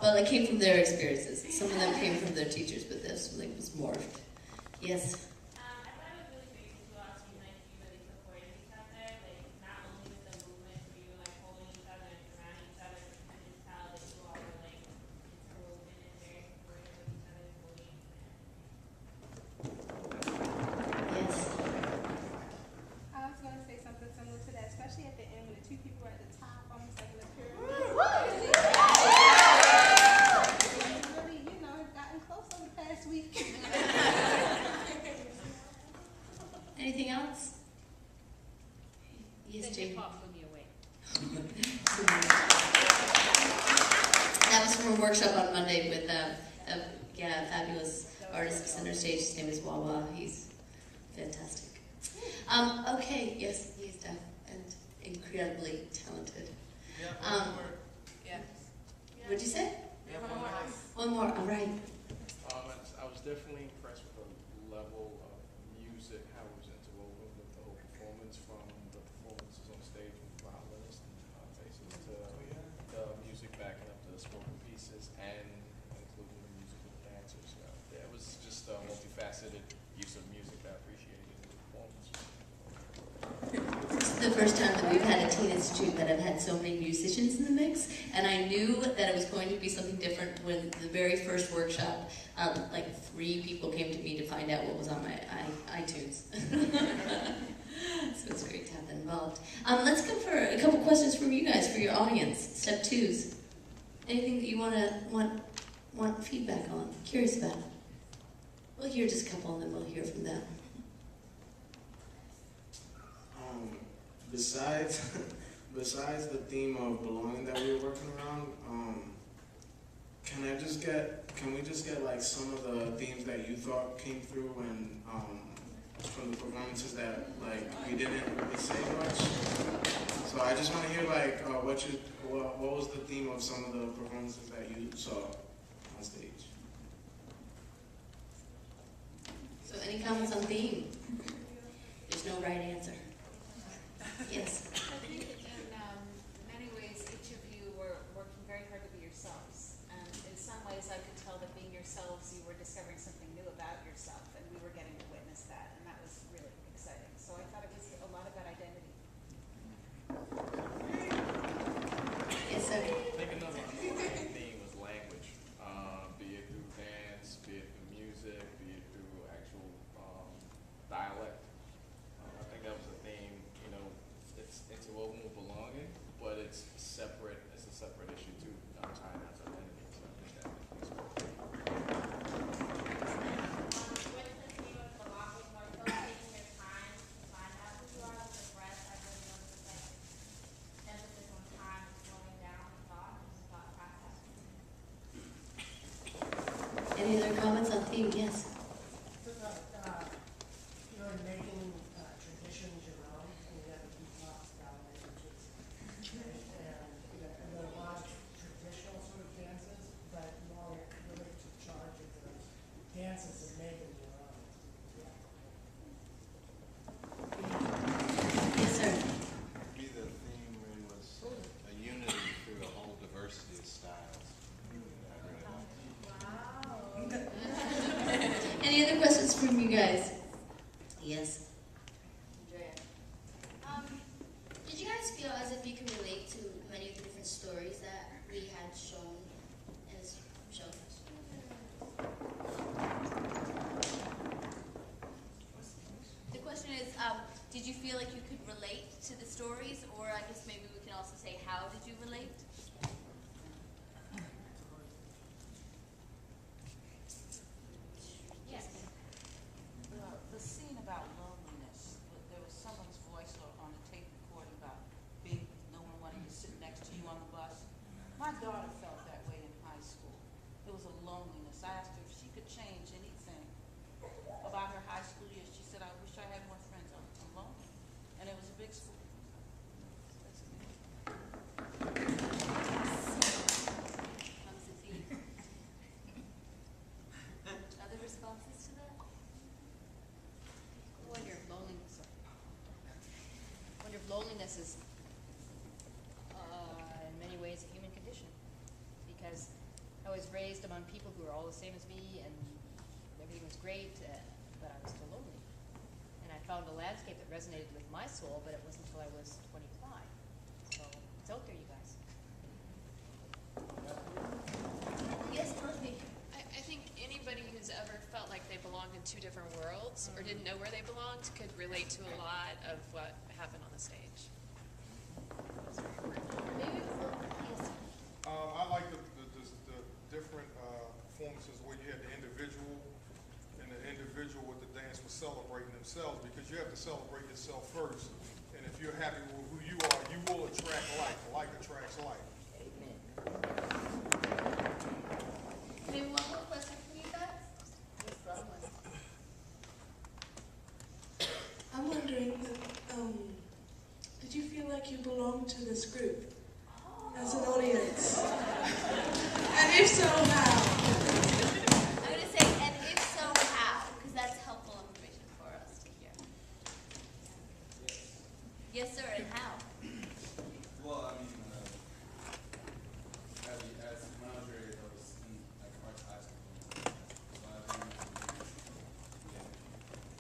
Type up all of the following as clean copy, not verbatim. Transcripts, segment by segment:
Well, it came from their experiences. Some of them came from their teachers, but this like was morphed. Yes. I thought it was really great to see all team like you really supporting each other, like not only with the movement, but you were like holding each other and surrounding each other. But you could tell that you all were like interwoven and very supportive of each other's beliefs. Yes. I was going to say something similar to that, especially at the end when the two people were at the top, almost like in a pyramid. Really, you know, gotten close over the past week. Anything else? Yes, The Jamie. hip-hop blew me away. That was from a workshop on Monday with a fabulous artist at Center Stage. His name is Wawa. He's fantastic. Okay, yes, he's deaf and incredibly talented. Yeah. What'd you say? Yeah, one more. One more, all right. I was definitely impressed with the level of music, how it was interwoven with the whole performance, from the performances on stage with violinists and faces to the music backing up the spoken pieces and including the music with the dancers. It was just a multifaceted use of music I appreciated in the performance. This is the first time that we've had a teen institute that have had so many musicians in the mix, and I knew that it was going to be something different when the very first workshop, like 3 people came to me to find out what was on my iTunes. So it's great to have them involved. Let's go for a couple questions from you guys, for your audience, step 2s. Anything that you want feedback on, curious about? We'll hear just a couple and then we'll hear from them. Besides the theme of belonging that we were working around, can we just get like some of the themes that you thought came through and from the performances that like we didn't really say much? So I just want to hear like what was the theme of some of the performances that you saw on stage? So any comments on theme? There's no right answer. Yes. I think in many ways, each of you were working very hard to be yourselves. And in some ways, I could tell that being yourselves, you were discovering something new about yourself, and we were getting to witness that, and that was really exciting. So I thought it was a lot about identity. Yes, sir. I think another underlying theme was language, be it through dance, be it through music, be it through actual dialect. I think that was a theme. You know, it's interwoven with belonging, but it's separate. It's a separate issue too. Tying out to identity. So I think that was cool. With the theme of belonging, more so taking your time to find out who you are with the breath, I really noticed like emphasis on time and slowing down the thought process. Any other comments on theme? Yes. You know, making traditions your own, and you have to keep lots down languages. And there are a lot of traditional sort of dances, but you all really took charge of the dances and made them your own. Yes, sir. For me, the theme was a unity through a whole diversity of styles. I really liked it. Any other questions from you guys? Yes. Did you guys feel as if you can relate to many of the different stories that we had shown as shown? The question is, did you feel like you could relate to the stories, or I guess maybe we can also say, how did you relate? Yes. The scene about loneliness, there was someone's voice on the tape recording about no one wanting to sit next to you on the bus. My daughter felt that way in high school. It was a loneliness. I asked her if she could change anything about her high school years. She said, I wish I had more friends. I'm lonely. And it was a big school. Comes the theme. Other responses to that? I wonder if loneliness is in many ways a human condition, because among people who are all the same as me, and everything was great, but I was still lonely. And I found a landscape that resonated with my soul, but it wasn't until I was 25. So it's out there, you guys. Yes, Dorothy. I think anybody who's ever felt like they belonged in two different worlds or didn't know where they belonged could relate to a lot of what happened on the stage. Maybe yes. I like the different performances where you had the individual, and the individual with the dance was celebrating themselves, because you have to celebrate yourself first. And if you're happy with who you are, you will attract like. Like attracts like. Amen. Maybe one more question for you guys? I'm wondering, did you feel like you belonged to this group as an audience? And if so, how? I'm going to say, and if so, how? Because that's helpful information for us to hear. Yes, sir, and how? Well, I mean, as when I was your age, I was in like arts high school. So I've been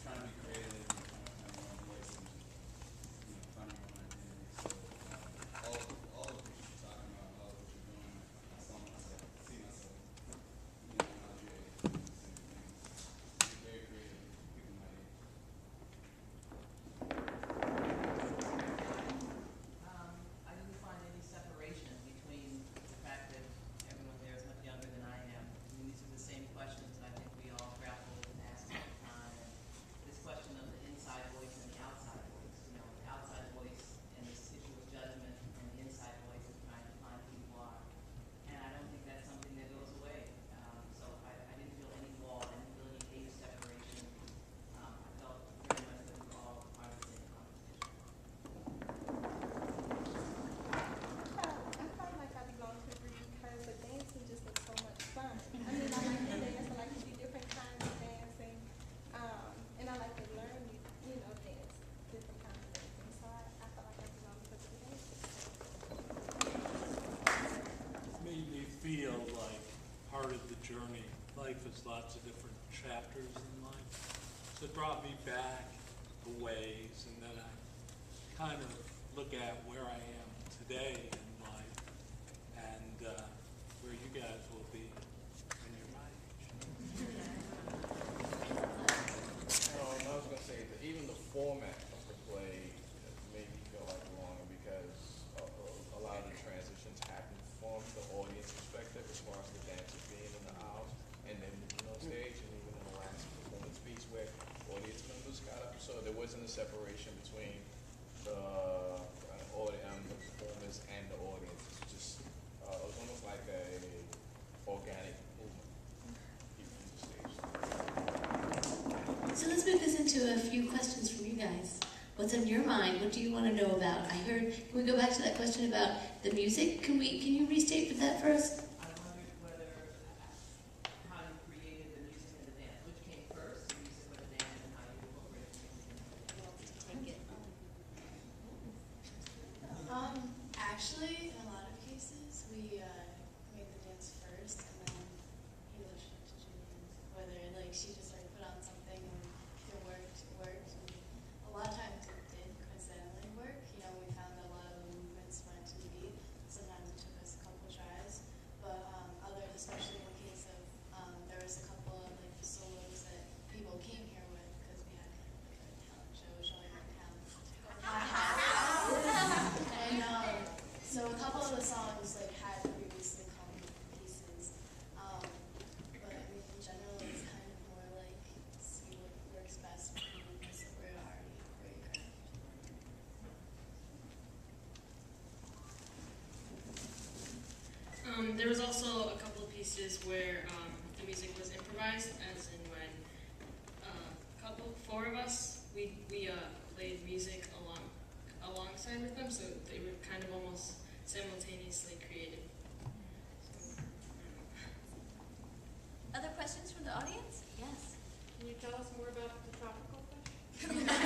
trying to be creative and trying to find my own voice and just, finding my own identity. So all of what you're talking about, all of what you're doing, I saw myself, see myself, when I was your age, doing the same thing. You're very creative, people my age. I didn't find any separation between the fact that everyone there is much younger than I am. I mean, these are the same questions that I think we all grapple with and ask all the time. And this question of the inside voice and the outside voice. The outside voice and this issue of judgment, and the inside voice is trying to find who you are. And I don't think that's something that goes away. So I didn't feel any wall, I didn't feel any age separation. I felt very much that we were all part of the same competition. I felt like I belong to a group because the dancing just looks so much fun. I mean, I like to dance, I like to do different kinds of dancing, and I like to learn, dance, different kinds of dancing. So I felt like I belong because of the dancing. Made me feel like part of the journey. Life is lots of different chapters in life. So it brought me back a ways, and then I kind of look at where I am today in life and where you guys will be when you're my age. I was going to say that even the format of the play made me feel like belonging, because a lot of the transitions happen from the audience perspective, as far as the dancers being in the aisles and then moving on stage, and even in the last performance piece where audience members got up. So there wasn't a separation between the performers and the audience. It's just it was almost like a organic movement even from the stage. So let's move this into a few questions from you guys. What's on your mind? What do you want to know about? I heard, can we go back to that question about the music? Can you restate that for us? I wondered how you created the music and the dance. Which came first, the music or the dance, and how you incorporated the music and the dance? Take it. Actually, in a lot of cases, we made the dance first, and then he listened to Julian. Whether she just put on something and it worked. And a lot of times it did coincidentally work. We found a lot of the movements went to the beat. Sometimes it took us a couple tries, but others, especially in the case of there was a couple of solos that people came here with because we had a talent show showing our talents. And so a couple of the songs had previously come pieces, but in general it's kind of more see what works best with the movements that we're already choreographed. There was also a couple of pieces where the music was improvised, as in when four of us, we played music alongside with them, so they were kind of almost simultaneously created. Other questions from the audience? Yes. Can you tell us more about the tropical fish?